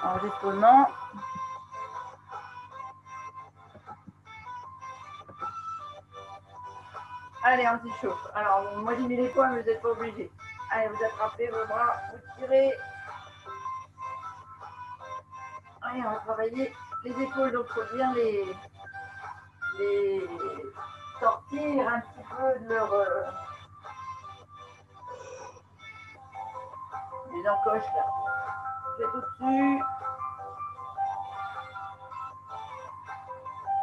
Enregistrement. Allez, on s'échauffe. Alors, moi j'ai mis les poings, mais vous n'êtes pas obligés. Allez, vous attrapez vos bras, vous tirez. Allez, on va travailler les épaules, donc il faut bien les sortir un petit peu de leur des encoches là. Faites au-dessus.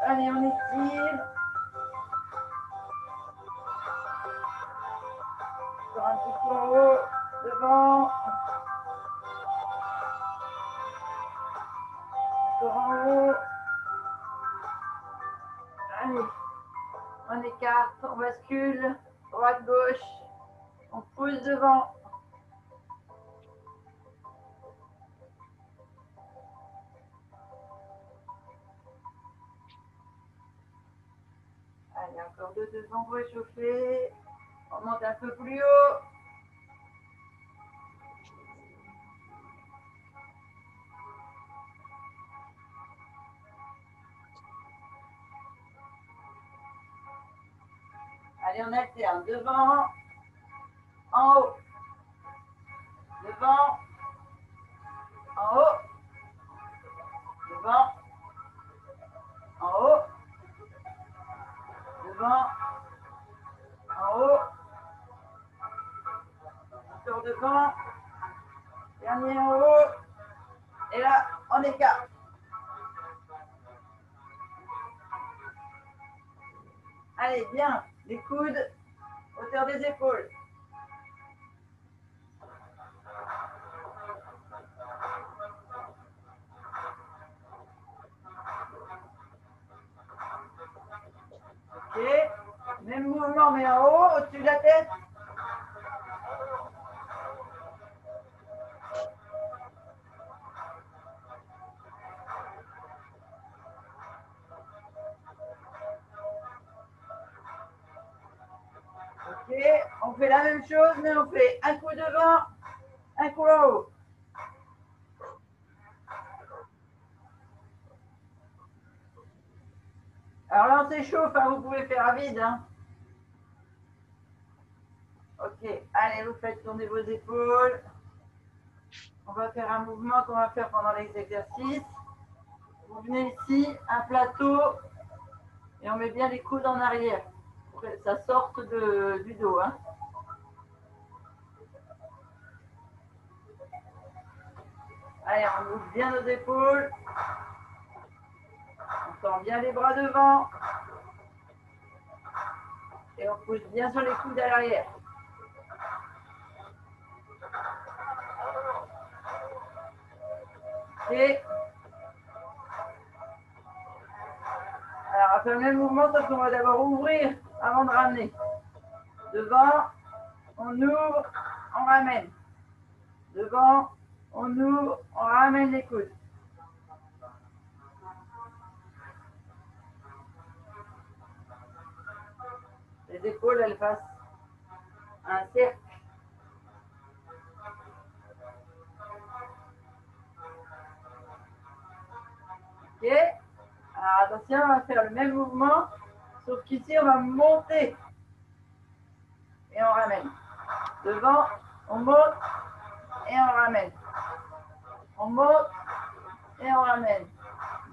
Allez, on étire. Sur un petit coup en haut, devant. Sur en haut. Allez, on écarte, on bascule. Droite, gauche. On pousse devant. Allez, encore deux devant pour échauffer. On monte un peu plus haut. Allez, on alterne. Devant, en haut. Devant, en haut. Devant, en haut. Devant, en haut. Encore devant. Dernier en haut. Et là, on écarte. Allez, bien. Les coudes, hauteur des épaules. Ok. Même mouvement, mais en haut, au-dessus de la tête. Ok. On fait la même chose, mais on fait un coup devant, un coup en haut. Alors là, on s'échauffe, hein, vous pouvez faire à vide. Hein. Ok, allez, vous faites tourner vos épaules. On va faire un mouvement qu'on va faire pendant les exercices. Vous venez ici, un plateau, et on met bien les coudes en arrière, pour que ça sorte du dos. Hein. Allez, on ouvre bien nos épaules. On tend bien les bras devant. Et on pousse bien sur les coudes à l'arrière. Et alors, on va faire le même mouvement, sauf qu'on va d'abord ouvrir avant de ramener. Devant, on ouvre, on ramène. Devant, on ouvre, on ramène les coudes. Les épaules, elles fassent un cercle. Ok. Alors attention, on va faire le même mouvement, sauf qu'ici, on va monter. Et on ramène. Devant, on monte et on ramène. On monte et on ramène.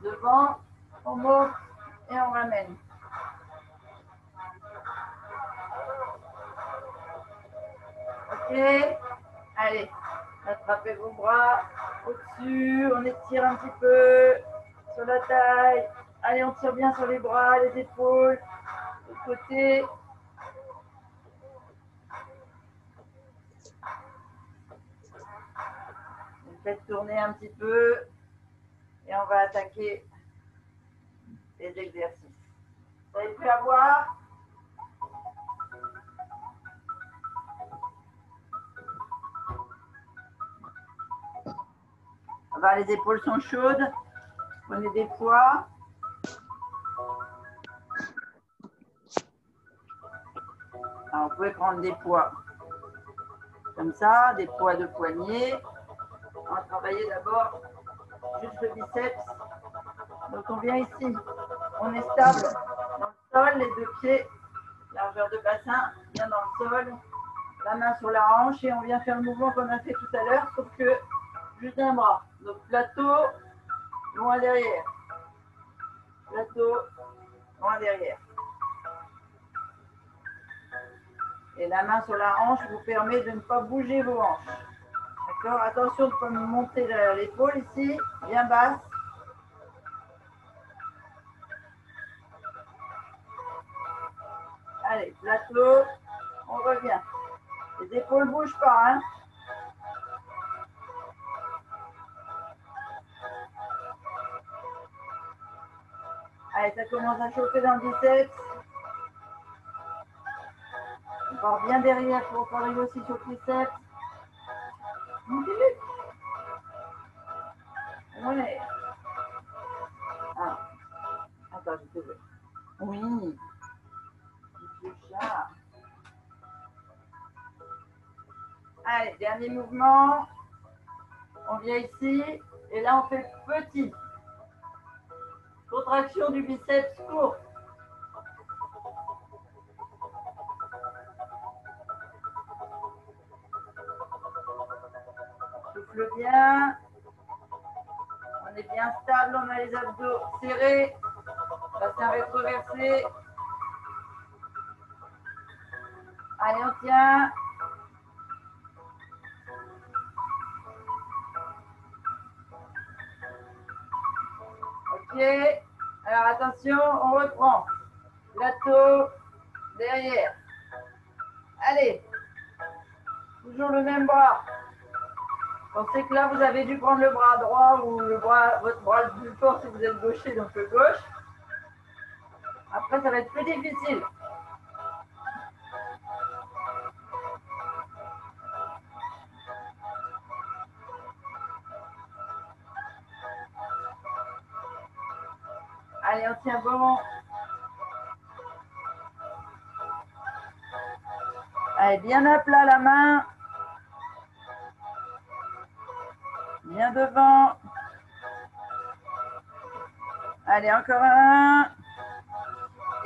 Devant, on monte et on ramène. Ok. Allez, attrapez vos bras au-dessus, on étire un petit peu sur la taille. Allez, on tire bien sur les bras, les épaules, de côté. Faites tourner un petit peu et on va attaquer les exercices. Vous avez pu avoir? Les épaules sont chaudes. Prenez des poids. Alors, vous pouvez prendre des poids comme ça, des poids de poignet. On va travailler d'abord juste le biceps. Donc on vient ici, on est stable dans le sol, les deux pieds, largeur de bassin, bien dans le sol, la main sur la hanche et on vient faire le mouvement qu'on a fait tout à l'heure, sauf que juste un bras. Donc plateau, loin derrière. Plateau, loin derrière. Et la main sur la hanche vous permet de ne pas bouger vos hanches. D'accord? Attention de ne pas monter l'épaule ici, bien basse. Allez, plateau, on revient. Les épaules ne bougent pas, hein? Allez, ça commence à chauffer dans le biceps. On part bien derrière pour arriver aussi sur le triceps. Ouais. Ah. Attends, je te veux. Oui. Petit chat. Allez, dernier mouvement. On vient ici. Et là, on fait petit. Contraction du biceps court. Souffle bien. On est bien stable. On a les abdos serrés. Bassin rétroversé. Allez, on tient. Ok. Alors attention, on reprend. Plateau, derrière. Allez. Toujours le même bras. Pensez que là, vous avez dû prendre le bras droit ou le bras, votre bras le plus fort si vous êtes gaucher, donc le gauche. Après, ça va être plus difficile. Allez, on tient bon. Allez, bien à plat la main. Bien devant. Allez, encore un.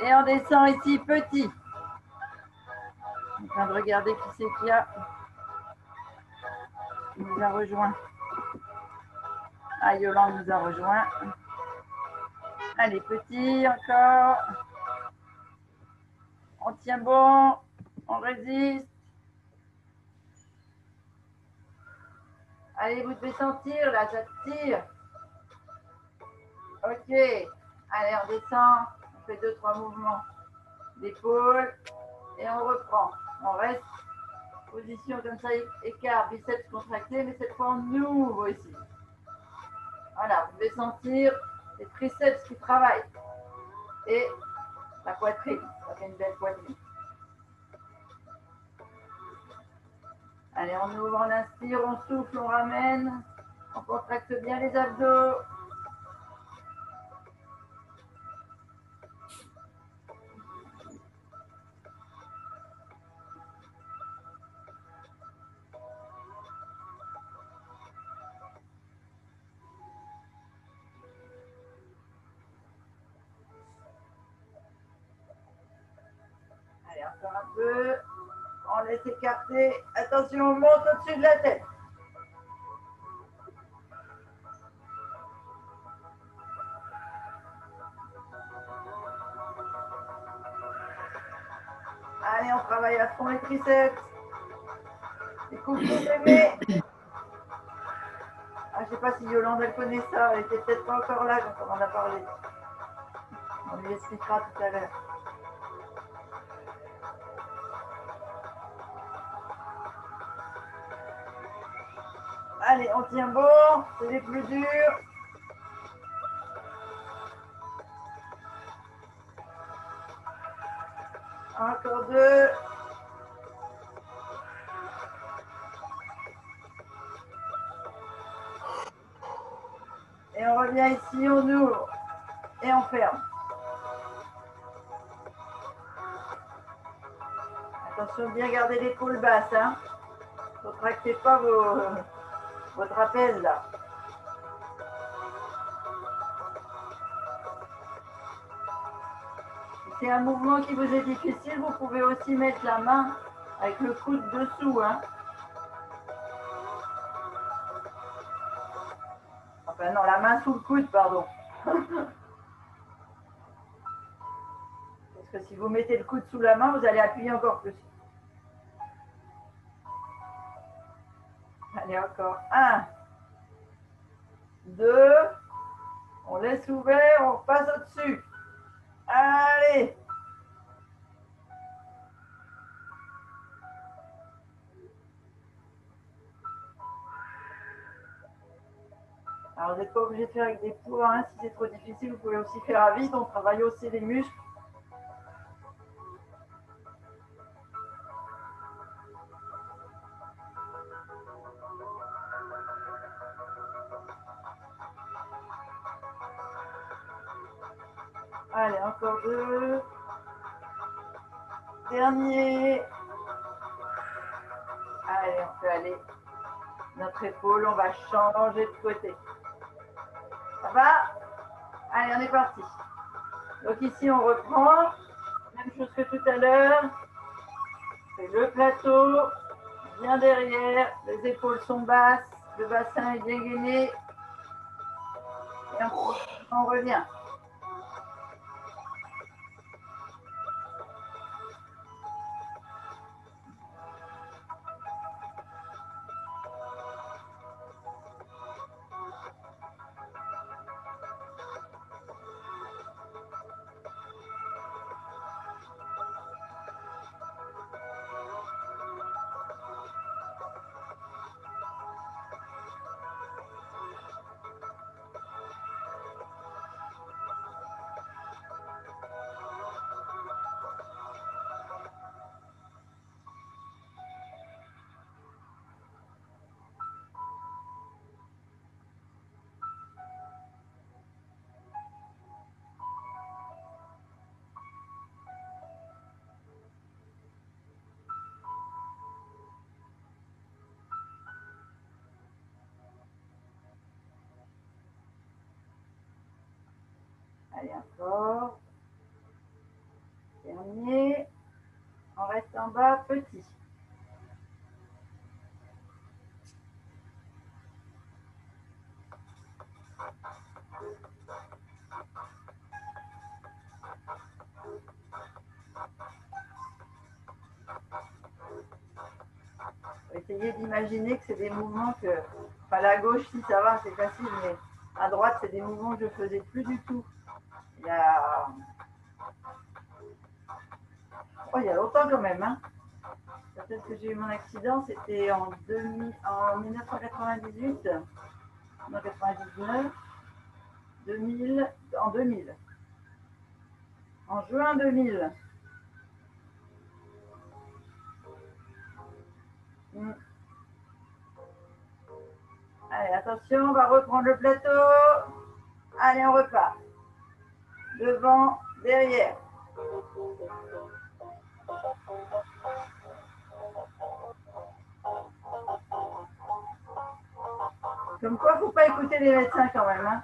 Et on descend ici, petit. On est en train de regarder qui c'est qu'il y a. Qui nous a rejoint. Ah, Yolande nous a rejoint. Allez, petit, encore. On tient bon. On résiste. Allez, vous devez sentir, là, ça tire. Ok. Allez, on descend. On fait 2-3 mouvements d'épaule. Et on reprend. On reste. Position comme ça, écart, biceps contracté, mais cette fois on ouvre ici. Voilà, vous devez sentir les triceps qui travaillent. Et la poitrine, ça fait une belle poitrine. Allez, on ouvre, on inspire, on souffle, on ramène. On contracte bien les abdos. Allez, encore un peu. On laisse écarter. Attention, on monte au-dessus de la tête. Allez, on travaille à fond les triceps. Les coups levés. Ah, je ne sais pas si Yolande elle connaît ça. Elle était peut-être pas encore là quand on en a parlé. On lui expliquera tout à l'heure. Allez, on tient bon, c'est les plus durs. Encore 2. Et on revient ici, on ouvre. Et on ferme. Attention de bien garder l'épaule basse. Hein. Ne contractez pas vos trapèzes là. c'est un mouvement qui vous est difficile, vous pouvez aussi mettre la main avec le coude dessous. Hein. Enfin non, la main sous le coude, pardon. Parce que si vous mettez le coude sous la main, vous allez appuyer encore plus. Allez, encore. 1, 2, on laisse ouvert, on passe au-dessus. Allez. Alors, vous n'êtes pas obligé de faire avec des poids. Hein. Si c'est trop difficile, vous pouvez aussi faire à vide. On travaille aussi les muscles. Allez, encore 2. Dernier. Allez, on peut aller. Notre épaule, on va changer de côté. Ça va? Allez, on est parti. Donc ici, on reprend. Même chose que tout à l'heure. C'est le plateau, bien derrière. Les épaules sont basses. Le bassin est bien gainé. Et on revient. Allez, encore. Dernier. On reste en bas, petit. Essayez d'imaginer que c'est des mouvements que, enfin la gauche si ça va, c'est facile, mais à droite c'est des mouvements que je faisais plus du tout. Il y a, il y a longtemps quand même. Hein. Peut-être que j'ai eu mon accident, c'était en 1998, non 99, 2000, en 2000, en juin 2000. Allez, attention, on va reprendre le plateau. Allez, on repart. Devant, derrière. Comme quoi, il ne faut pas écouter les médecins quand même. Hein.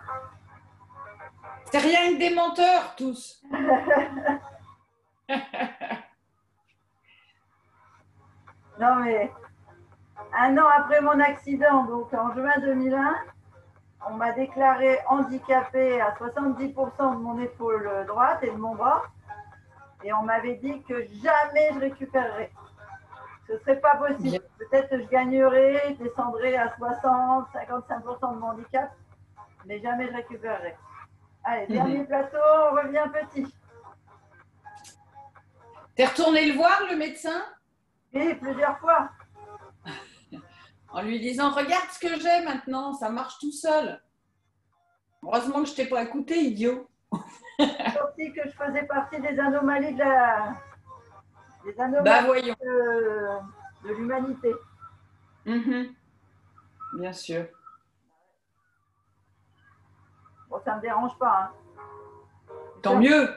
C'est rien que des menteurs, tous. Non, mais un an après mon accident, donc en juin 2001, on m'a déclaré handicapée à 70% de mon épaule droite et de mon bras. Et on m'avait dit que jamais je récupérerais. Ce ne serait pas possible. Peut-être que je gagnerais, je descendrais à 60, 55% de mon handicap, mais jamais je récupérerais. Allez, dernier plateau, on revient petit. T'es retourné le voir, le médecin? Oui, plusieurs fois. En lui disant, regarde ce que j'ai maintenant, ça marche tout seul. Heureusement que je t'ai pas écouté, idiot. Sorti que je faisais partie des anomalies de la... Des anomalies bah, voyons. De l'humanité. Bien sûr. Bon, ça ne me dérange pas. Hein. Tant mieux.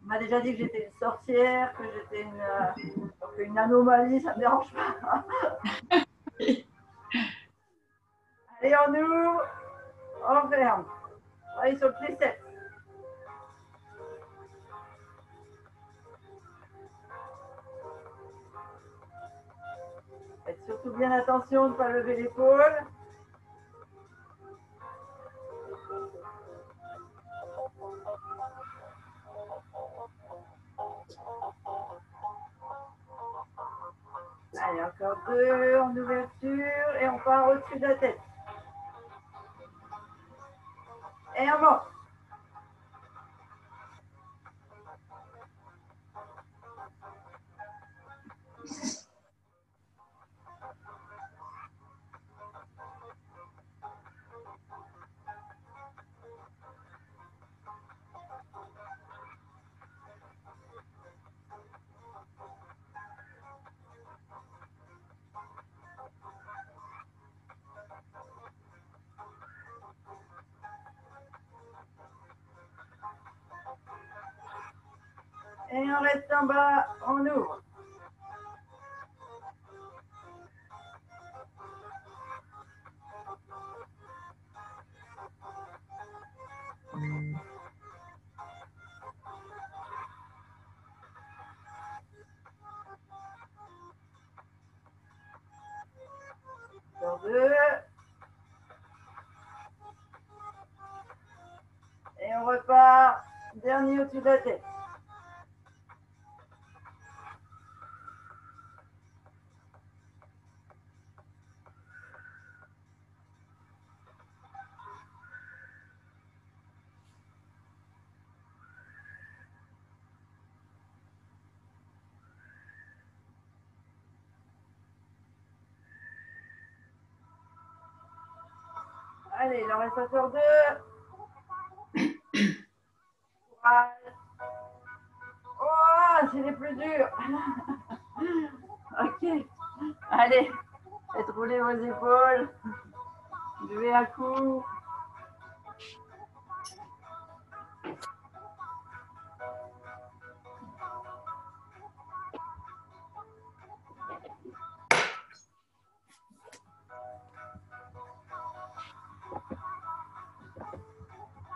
On m'a déjà dit que j'étais une sorcière, que j'étais une anomalie, ça ne me dérange pas. Allez, on ouvre, on ferme. Allez sur le triceps. Faites surtout bien attention de ne pas lever l'épaule. Allez, encore 2 en ouverture et on part au-dessus de la tête. Et on monte. Et on reste en bas, on ouvre. Sur 2. Et on repart. Dernier au-dessus de la tête. Allez, il en reste encore 2. Courage. Oh, c'est les plus durs. Ok. Allez, faites rouler vos épaules. Levez un coup.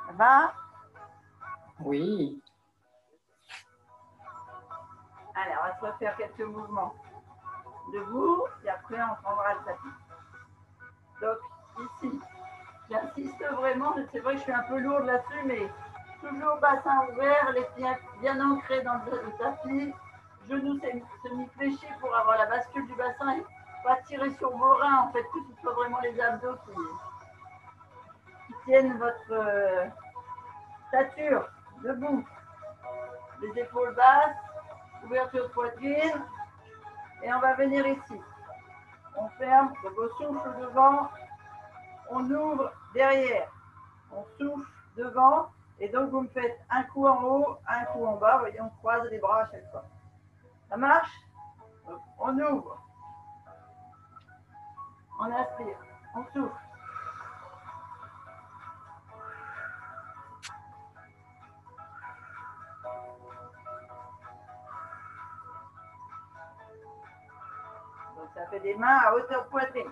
Ça va? Oui. Allez, on va se refaire quelques mouvements debout et après on prendra le tapis. Donc ici, j'insiste vraiment, c'est vrai que je suis un peu lourde là-dessus, mais toujours bassin ouvert, les pieds bien ancrés dans le tapis, genoux semi-fléchis pour avoir la bascule du bassin et pas tirer sur vos reins, en fait, que ce soit vraiment les abdos qui tiennent votre stature debout. Les épaules basses, ouverture de poitrine, et on va venir ici. On ferme, donc on souffle devant, on ouvre derrière, on souffle devant, et donc vous me faites un coup en haut, un coup en bas, vous voyez, on croise les bras à chaque fois. Ça marche? Donc, on ouvre, on inspire, on souffle. Donc ça fait des mains à hauteur poitrine.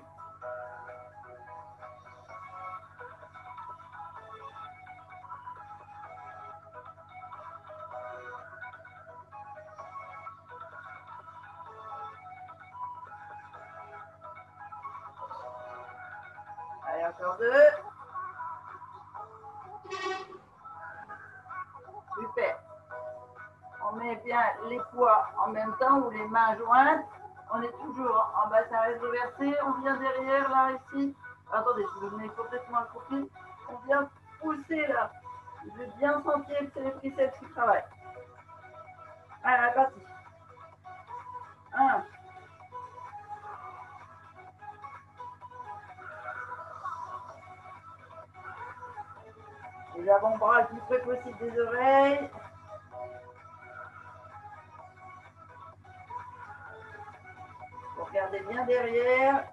Allez, encore 2. Super. On met bien les poids en même temps ou les mains jointes. On est toujours en bassin rétroversé. On vient derrière, là, ici. Attendez, je vous mets complètement accroupi. On vient pousser, là. Je vais bien sentir que c'est les triceps qui travaillent. Allez, parti. 1. Les avant-bras le plus près possible des oreilles. Vous regardez bien derrière.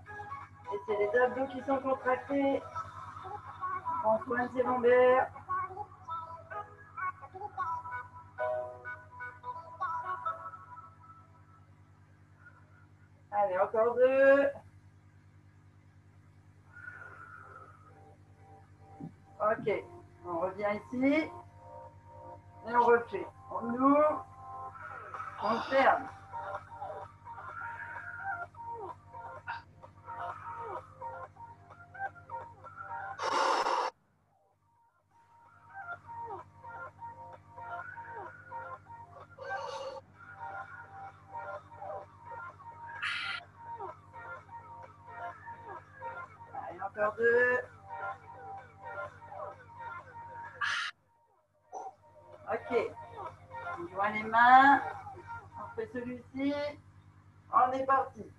Et c'est les abdos qui sont contractés. On prend soin de ses lombaires. Allez, encore 2. Ok, on revient ici. Et on refait. On ouvre. On ferme. encore deux. Ok. On joint les mains. On fait celui-ci. On est parti.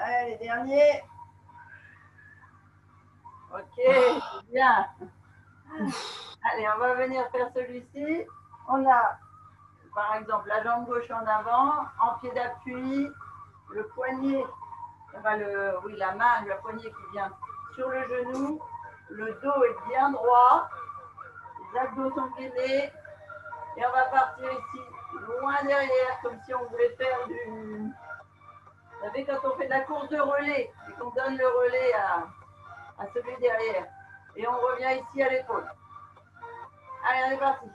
Allez, dernier. Ok, bien. Allez, on va venir faire celui-ci. On a, par exemple, la jambe gauche en avant, en pied d'appui, le poignet, enfin oui, la main, le poignet qui vient sur le genou, le dos est bien droit, les abdos sont gainés, et on va partir ici, loin derrière, comme si on voulait faire du... Vous savez, quand on fait de la course de relais, et qu'on donne le relais à celui derrière, et on revient ici à l'épaule. Allez, on est parti.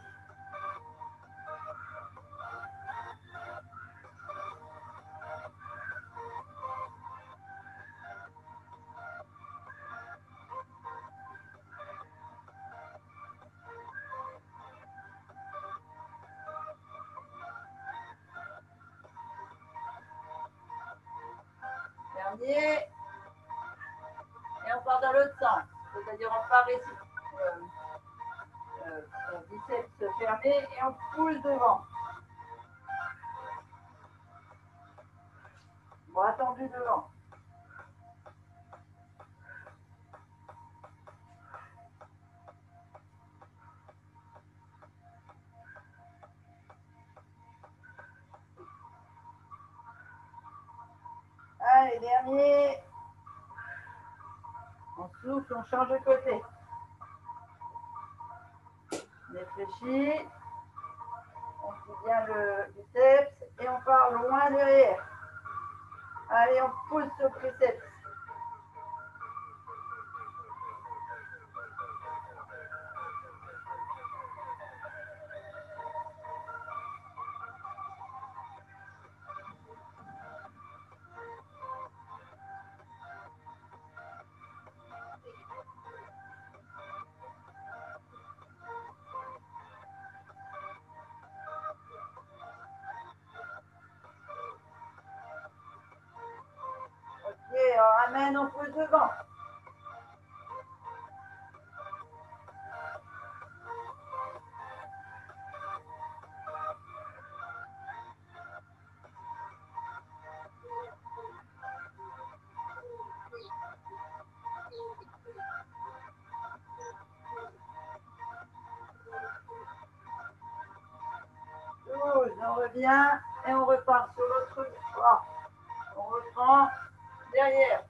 Dernier. Et on part dans l'autre sens. C'est-à-dire on part ici. Biceps fermé et on pousse devant. Bras tendu devant. Allez, dernier. On souffle, on change de côté. On réfléchit. On fait bien le biceps et on part loin derrière. Allez, on pousse au triceps. Ok, on ramène, on pousse devant. On revient et on repart sur l'autre bras. On reprend derrière.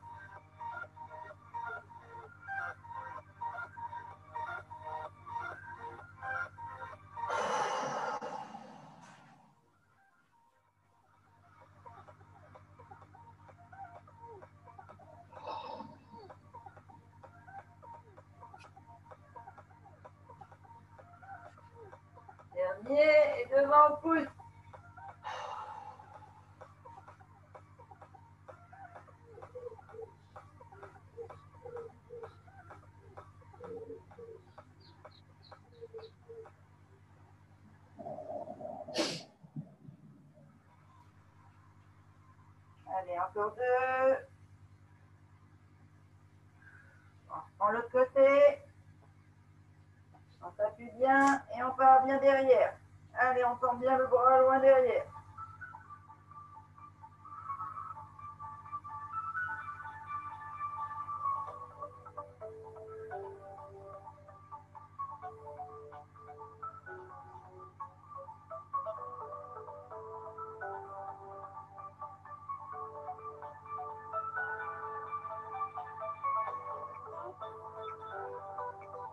Dernier et devant on pousse. Allez, encore deux. On reprend l'autre côté. On s'appuie bien et on part bien derrière. Allez, on tend bien le bras loin derrière.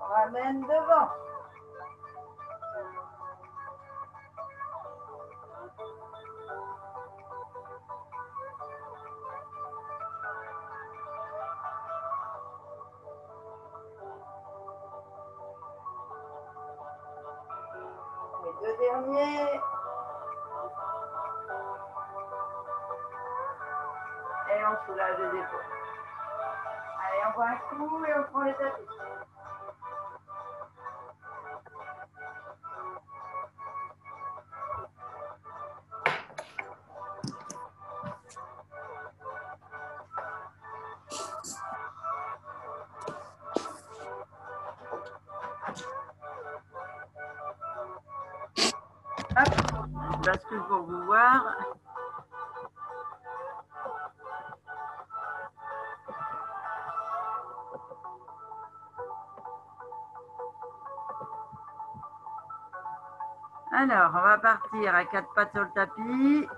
On ramène devant. Les deux derniers. on soulage les épaules. Allez, on voit un coup et on prend les tapis. Hop, je bascule pour vous voir. Alors, on va partir à 4 pattes sur le tapis.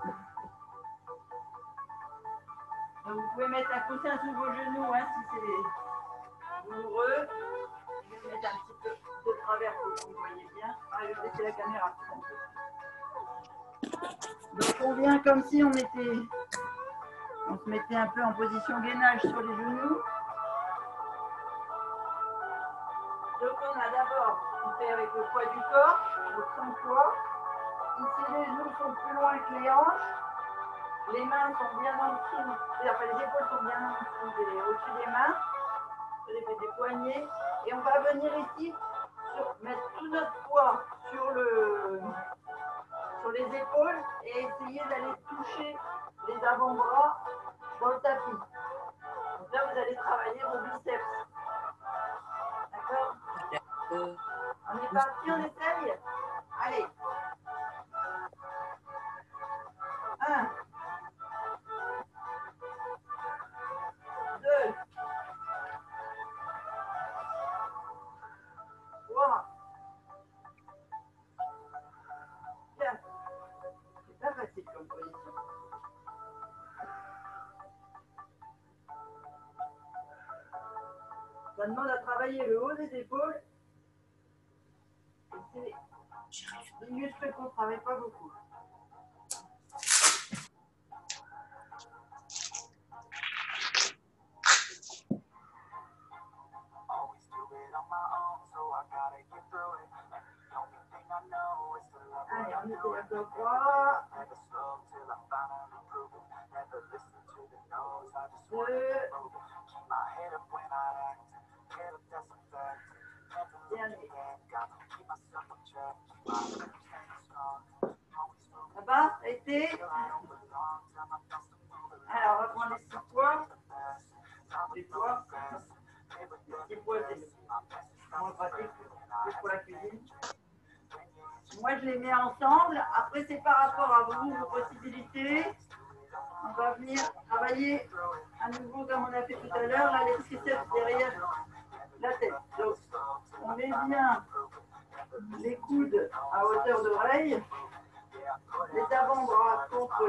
Donc, vous pouvez mettre un coussin sous vos genoux hein, si c'est douloureux. Je vais mettre un petit peu de travers pour que vous voyez bien. Ah, je vais baisser la caméra. Donc, on vient comme si on se mettait un peu en position gainage sur les genoux. Donc, on a d'abord, on fait avec le poids du corps, donc sans poids. Ici, les genoux sont plus loin que les hanches. Les mains sont bien en dessous, enfin les épaules sont bien en dessous, au-dessus des mains. On fait des poignets. Et on va venir ici mettre tout notre poids sur les épaules et essayer d'aller toucher les avant-bras dans le tapis. Donc là, vous allez travailler vos biceps. D'accord? On est parti, on essaye? Allez. 1, 2, 3, 4. C'est pas facile comme position. Ça demande à travailler le haut des épaules. C'est des muscles qu'on ne travaille pas beaucoup. Allez, on était d'accord 3. 2. Dernier. Ça va? Ça a été? Alors, on va prendre les 6 poids. Les poids. Les poids, c'est moins pratique que pour la cuisine. Moi, je les mets ensemble. Après, c'est par rapport à vous, vos possibilités. On va venir travailler à nouveau comme on a fait tout à l'heure, là, les triceps derrière la tête. Donc, on met bien les coudes à hauteur d'oreille, les avant-bras contre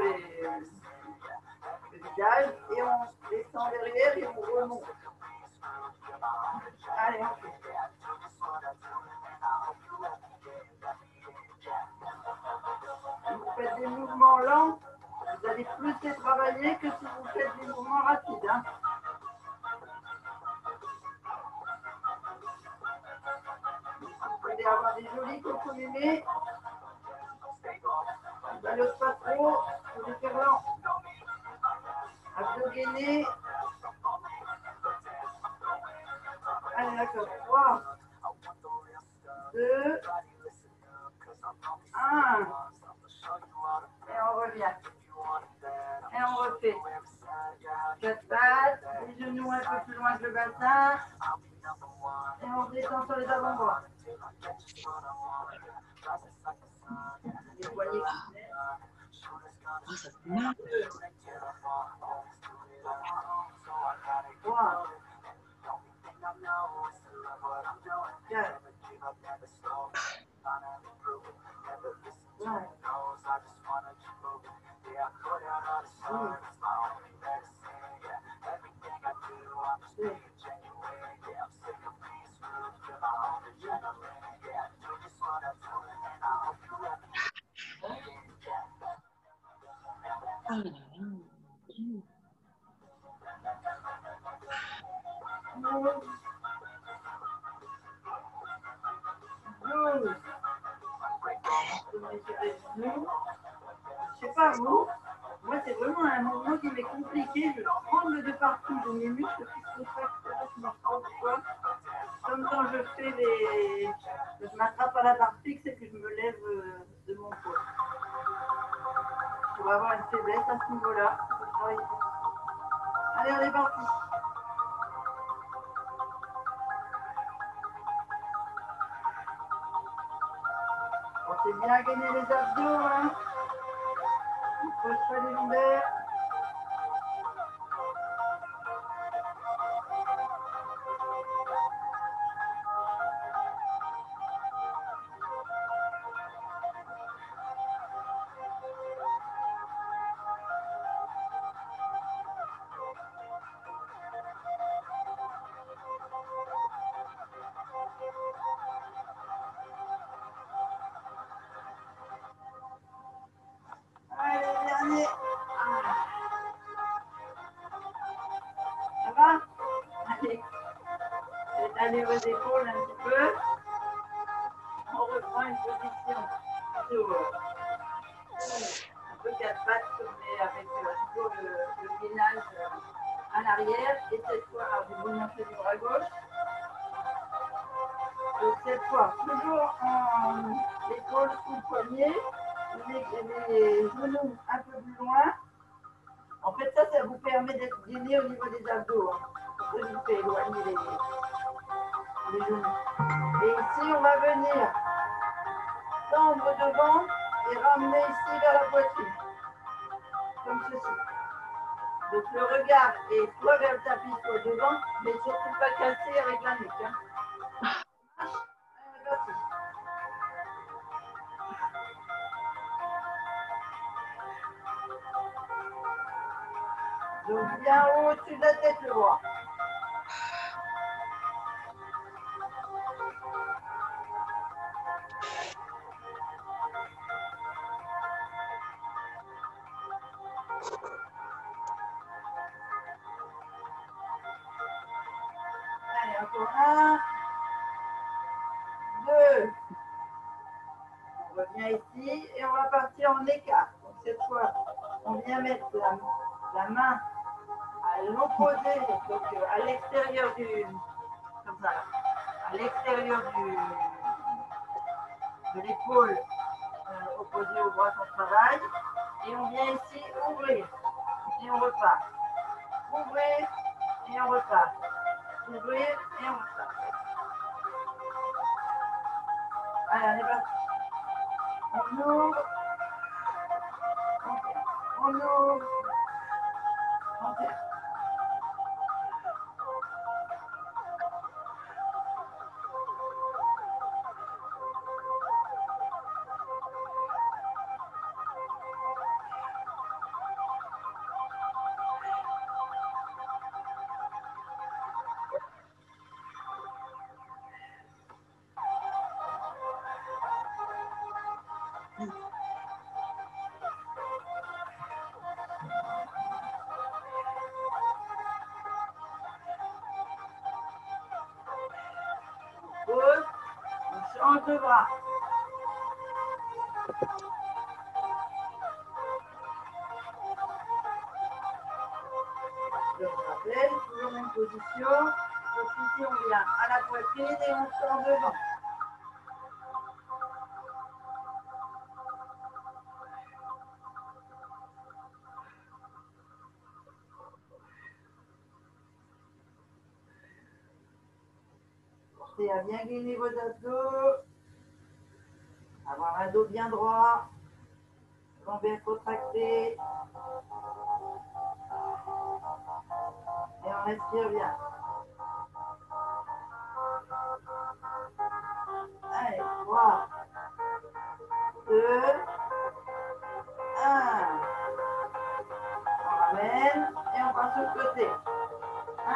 le visage et on descend derrière et on remonte. Allez, on fait. Vous faites des mouvements lents, vous allez plus les travailler que si vous faites des mouvements rapides. Hein. Vous allez avoir des jolis cocomélés. On balote pas trop, faut les faire lents. Abdos gainés. Allez, d'accord. 3, 2, 1. Et on revient. Et on refait. 4 pattes, les genoux un peu plus loin que le bassin. Et on descend sur les avant-bras. Les poignets qui Oh, ça fait mal. 3, 4, 5, 6, 7, Oh là là. 12. Je sais pas vous, moi c'est vraiment un mouvement qui m'est compliqué. Je tremble de partout. J'ai mes muscles qui se contractent. Je me sens quoi. Comme quand je fais des. Je m'attrape à la barre fixe et que je me lève de mon poids. Je pourrais avoir une faiblesse à ce niveau-là. Allez, on est parti. On s'est bien gagné les abdos, hein. On ne pose pas les lombaires. Allez, dernier. Ça va? Allez. Étalez vos épaules un petit peu. On reprend une position sur un peu quatre pattes, mais avec toujours le gainage à l'arrière. Et cette fois, alors je vais vous montrer du bras gauche. Donc cette fois, toujours en l'épaule sous le poignet, les genoux un peu plus loin. En fait, ça vous permet d'être gainé au niveau des abdos. Hein. Ça vous fait éloigner les genoux. Et ici, on va venir tendre devant et ramener ici vers la poitrine. Comme ceci. Donc le regard est soit vers le tapis, soit devant, mais surtout pas cassé avec la nuque. Hein. Donc bien haut au-dessus de la tête le bras. Allez, encore un, deux. On revient ici et on va partir en écart. Donc cette fois, on vient mettre la main à l'opposé, donc à l'extérieur du, comme ça, à l'extérieur de l'épaule opposée au bras qu'on travaille. Et on vient ici ouvrir et on repart. Ouvrir et on repart. Ouvrir et on repart. Allez, on est parti. On ouvre. On ouvre. On ferme. Pause. On change de bras. Je vous rappelle, toujours même position. Donc ici, on vient à la poitrine et on sort devant. Pensez à bien gainer vos abdos. Avoir un dos bien droit. Jambes bien contractées. Et on respire bien. Allez, 3, 2, 1. On ramène et on passe sur le côté. 1.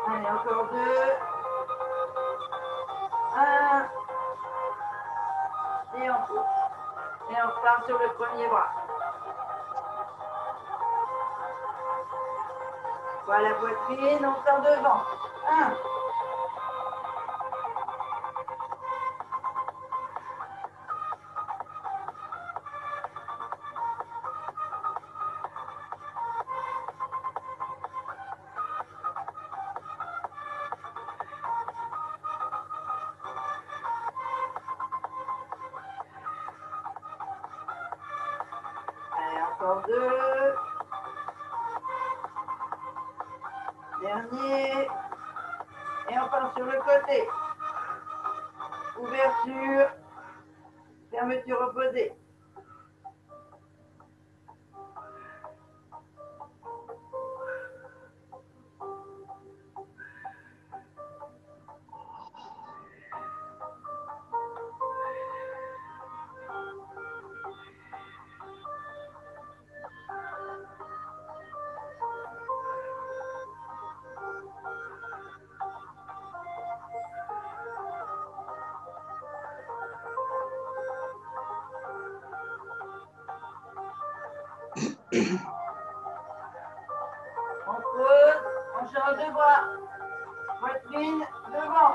Allez, encore 2. 1. on repart sur le premier bras. Voilà la poitrine, on sort devant. 1. Allez, encore 2. Dernier. Et on part sur le côté. Ouverture. Fermeture opposée. On pose, on change de bras. Poitrine devant.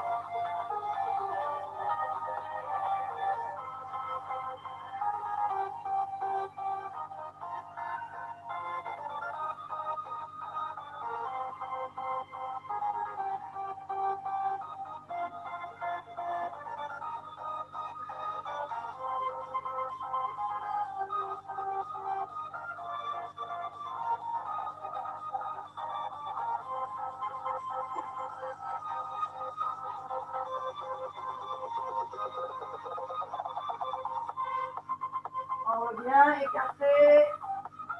On revient, écarté,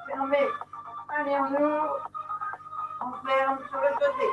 fermé. Allez, on ouvre, on ferme sur le côté.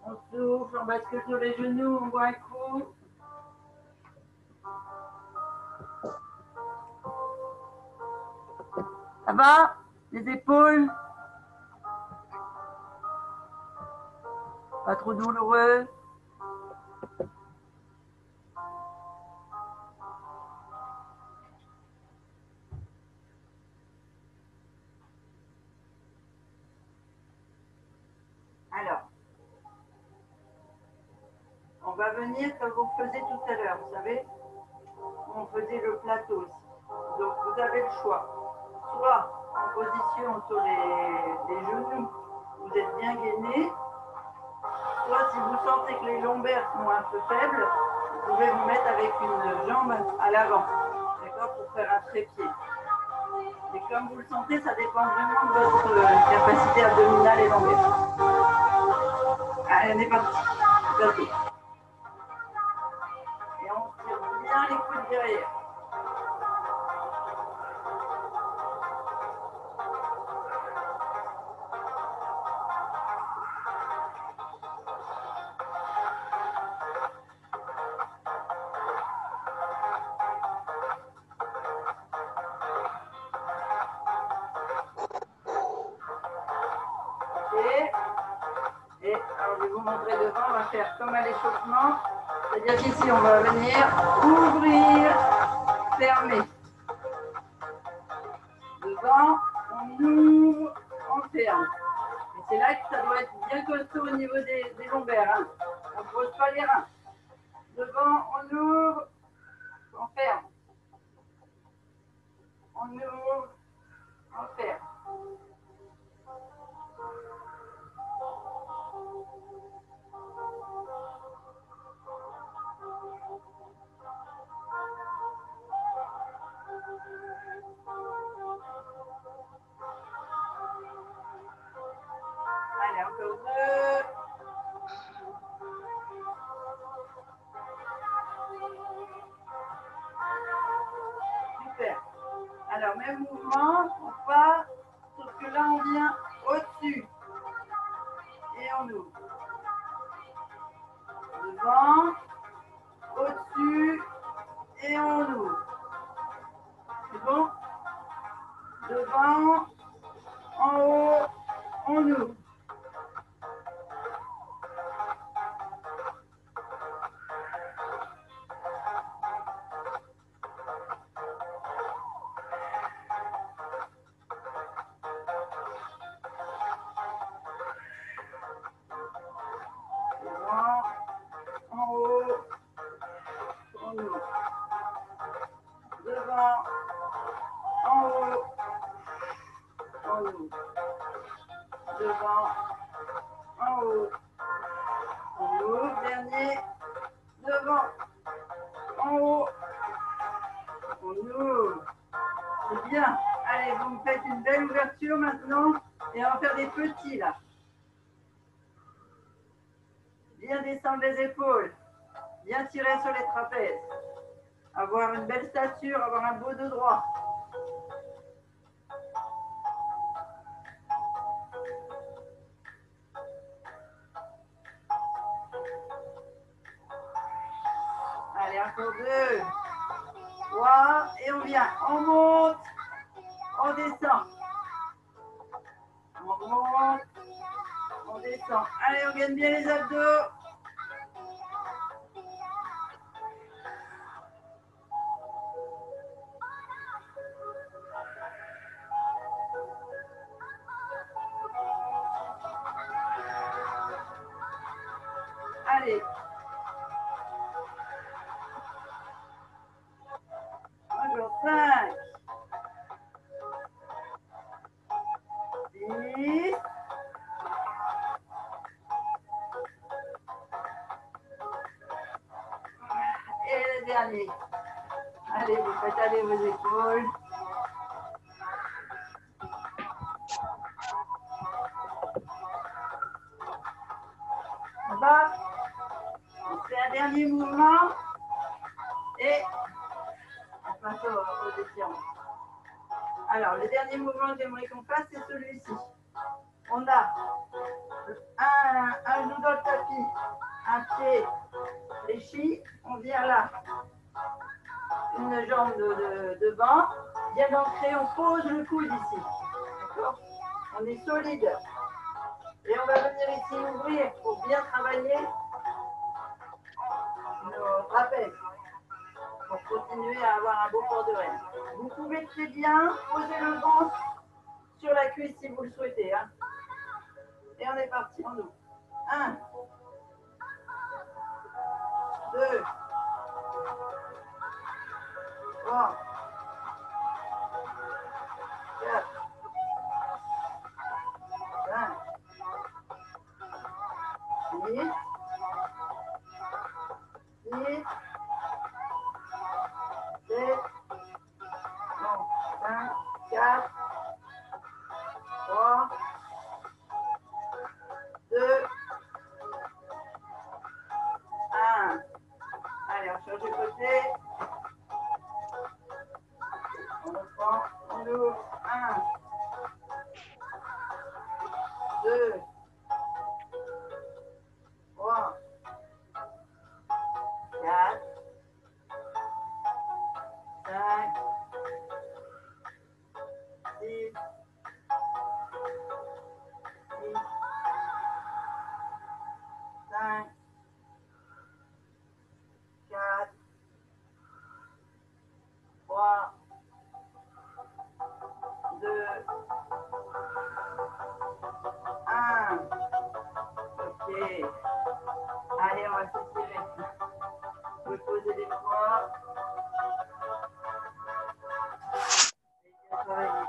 On souffle, on bascule sur les genoux, on boit un coup. Ça va? Les épaules? Pas trop douloureux? Alors, on va venir comme vous faisiez tout à l'heure, vous savez, on faisait le plateau aussi. Donc vous avez le choix. Soit en position sur les genoux, vous êtes bien gainé. Soit si vous sentez que les lombaires sont un peu faibles, vous pouvez vous mettre avec une jambe à l'avant, d'accord, pour faire un trépied. Et comme vous le sentez, ça dépend vraiment de votre capacité abdominale et lombaire. Allez, on est parti. Bientôt. Et on tire bien les coudes derrière. Et alors, je vais vous montrer devant, on va faire comme à l'échauffement. C'est-à-dire qu'ici, on va venir ouvrir, fermer. Devant, on ouvre, on ferme. Et c'est là que ça doit être bien costaud au niveau des lombaires. Hein. On ne pose pas les reins. Devant, on ouvre, on ferme. On ouvre, on ferme. Allez, encore 2. Alors, même mouvement, on part, sauf que là, on vient au-dessus. Et on ouvre. Devant, au-dessus, et on ouvre. C'est bon? Devant, en haut, on ouvre. Devant, en haut, on ouvre. Devant, en haut, on ouvre. Devant, en haut, on ouvre. Dernier, devant, en haut, on ouvre. C'est bien. Allez, vous me faites une belle ouverture maintenant et on va faire des petits là. Bien descendre les épaules, bien tirer sur les trapèzes. Avoir une belle stature, avoir un beau dos droit. Allez, encore 2, 3, et on vient. On monte, on descend. On monte, on descend. Allez, on gagne bien les abdos. Allez. Encore 5, 6, et le dernier. Allez, vous faites aller vos épaules. On va. On fait un dernier mouvement. Et on passe aux étirements. Alors, le dernier mouvement que j'aimerais qu'on fasse, c'est celui-ci. On a un genou dans le tapis, un pied fléchi. On vient là. Une jambe devant. Bien ancré, on pose le coude ici. D'accord? On est solide. Et on va venir ici ouvrir pour bien travailler nos trapèzes. Pour continuer à avoir un beau port de rêve. Vous pouvez très bien poser le ventre sur la cuisse si vous le souhaitez. Hein. Et on est parti, on ouvre. 1, 2, 3, 4, 5, 6, 7, 5, 4, 3, 2, 1. Allez, on change de côté. On reprend, on ouvre. 1, 2, 3, 4, 5, 6, 5, 4, 3, 2, 1. Ok. Allez, on va s'étirer. Vous pouvez poser les poids. Et bien travailler.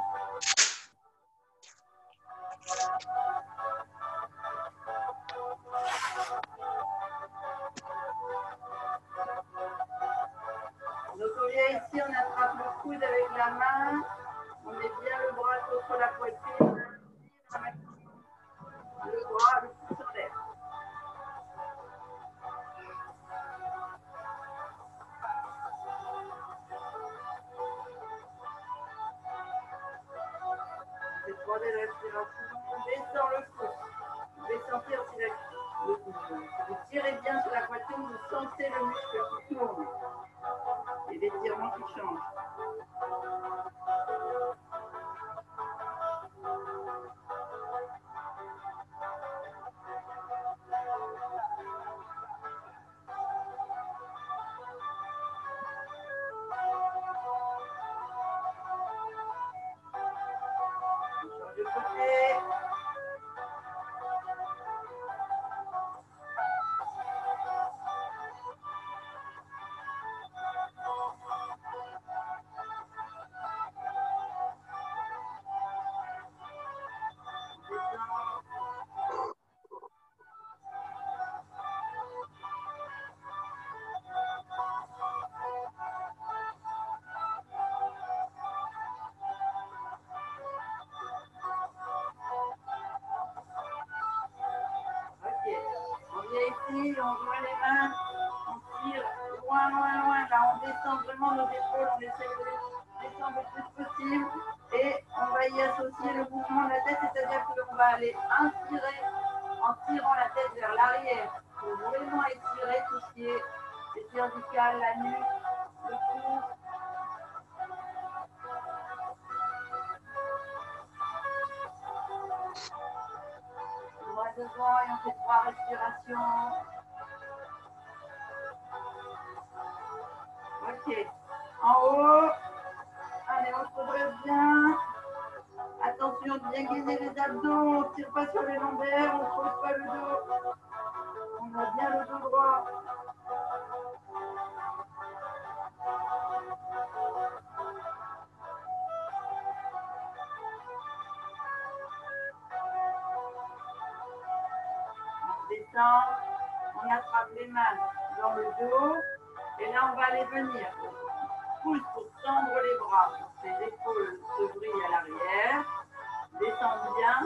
Donc on vient ici, on attrape le coude avec la main. On met bien le bras contre la poitrine. Le bras, le pouce en l'air. Prenez la respiration, descend le pouce. Vous pouvez sentir si vous tirez bien sur la poitrine, vous sentez le muscle qui tourne. Et l'étirement qui change. De côté. Ici, on joint les mains, on tire loin, loin, loin. Là, on descend vraiment nos épaules, on essaie de descendre le plus possible. Et on va y associer le mouvement de la tête, c'est-à-dire qu'on va aller inspirer en tirant la tête vers l'arrière. Il faut vraiment étirer tout ce qui est les cervicales, la nuque, le cou. On va devant et on fait 3 respirations. Ok. En haut. Allez, on se redresse bien. Attention de bien gainer les abdos. On ne tire pas sur les lombaires. On ne creuse pas le dos. On a bien le dos droit. On descend. On attrape les mains dans le dos. Et là, on va aller venir. Pousse pour tendre les bras. Les épaules se brillent à l'arrière. Descendre bien.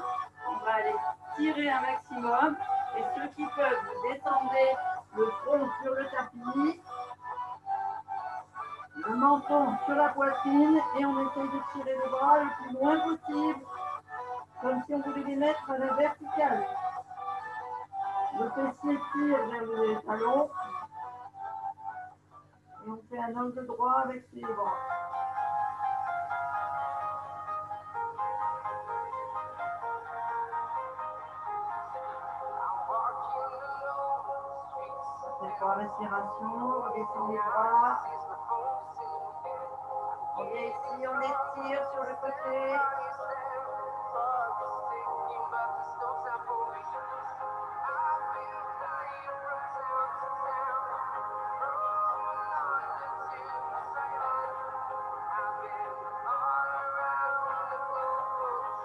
On va aller tirer un maximum. Et ceux qui peuvent, vous descendez le front sur le tapis. Le menton sur la poitrine. Et on essaye de tirer les bras le plus loin possible. Comme si on voulait les mettre à la verticale. Le fessier tire vers le talon. Et on fait un angle droit avec les bras. Pour la respiration, on descend les bras. On vient ici, on étire sur le côté.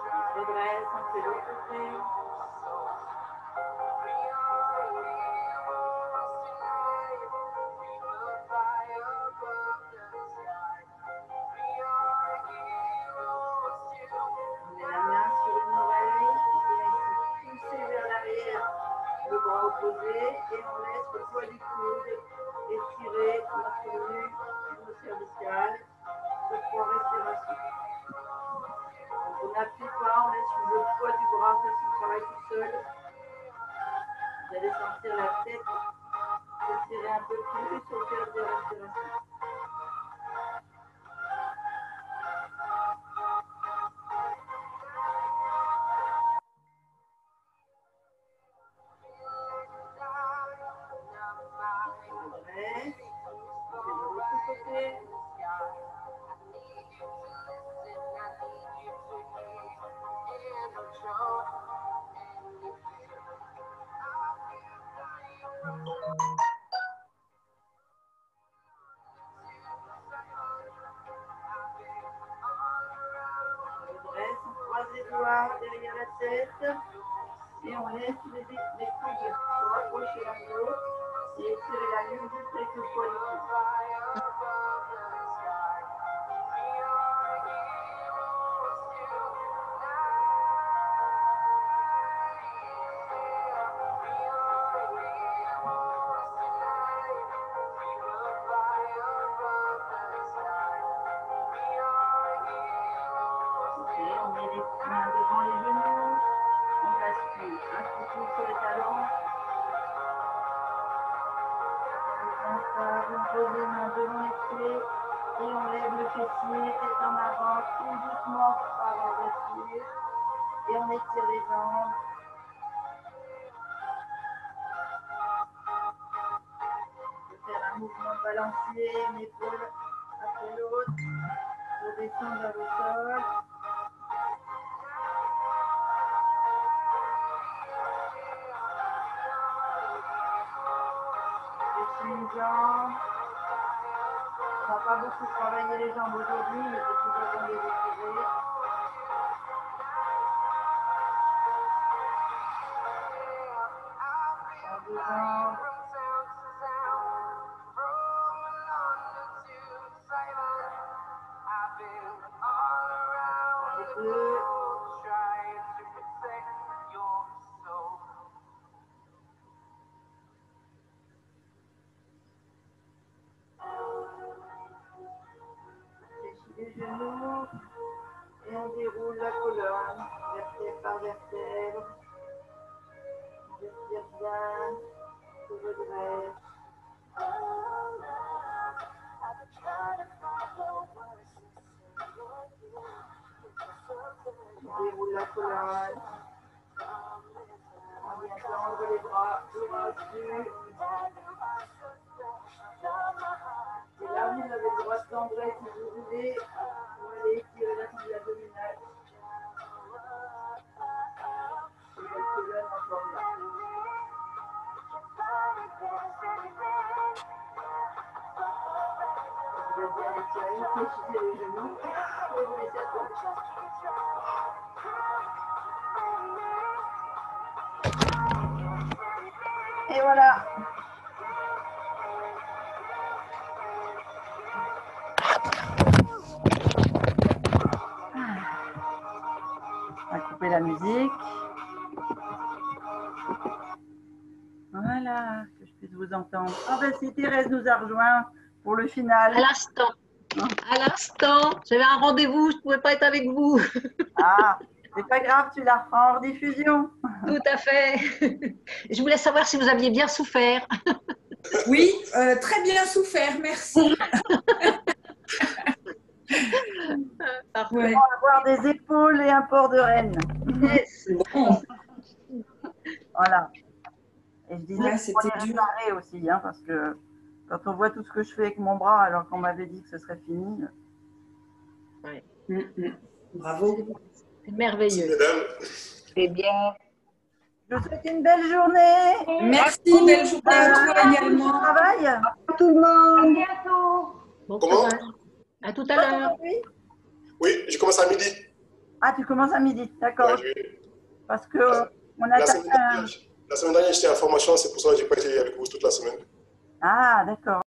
On se redresse, on fait l'autre côté. Opposé et on laisse le poids du coude étirer notre nuque et nos cervicales sur 3 respirations. On n'appuie pas, on laisse le poids du bras faire son travail tout seul. Vous allez sentir la tête s'étirer un peu plus au cœur des respirations. Derrière la tête et on laisse les coudes se rapprocher l'un de l'autre et étirer la nuque juste avec le poids du coude. Ok, on met les mains devant les genoux. On bascule un petit peu sur les talons. Vous posez les mains devant les pieds et on lève le fessier, tête en avant, tout doucement pour pas avoir d'appui. Et on étire les jambes. On peut faire un mouvement de balancier, une épaule après l'autre, pour descendre vers le sol. Fléchir une jambe. On n'a pas beaucoup travaillé les jambes aujourd'hui, mais c'est toujours bon de les étirer. Deux jambes. Les deux. Fléchis les genoux et on déroule la colonne, vertèbre par vertèbre. On respire bien, se redresse. On déroule la colonne. On vient tendre les bras au-dessus. Et là, vous avez le droit de tendresse si vous voulez. Vous allez étirer la sangle abdominale. Et votre colonne en forme là. Vous êtes bien étiré, fléchissez les genoux et vous laissez tomber. Et voilà. On va couper la musique. Voilà, que je puisse vous entendre. Ah ben si Thérèse nous a rejoint pour le final. À l'instant. À l'instant. J'avais un rendez-vous, je ne pouvais pas être avec vous. Ah, c'est pas grave, tu la reprends en diffusion. Tout à fait. Je voulais savoir si vous aviez bien souffert. Oui, très bien souffert, merci. Parfait. On va avoir des épaules et un port de renne. Yes. Bon, Voilà. Et je disais Ouais, qu'il faut c'était les dur. réparer aussi, hein, parce que quand on voit tout ce que je fais avec mon bras, alors qu'on m'avait dit que ce serait fini. Bravo. C'est merveilleux. Mesdames, C'est bien. Je vous souhaite une belle journée. Merci, belle journée à toi Bon également. travail. Tout le monde. À bientôt. Bon Comment courage. À tout à l'heure. Aujourd'hui oui, je commence à midi. Ah, tu commences à midi, d'accord. Ouais, Parce que on la, attaque semaine dernière, la semaine dernière, j'étais en formation, c'est pour ça que je n'ai pas été avec vous toute la semaine. Ah, d'accord.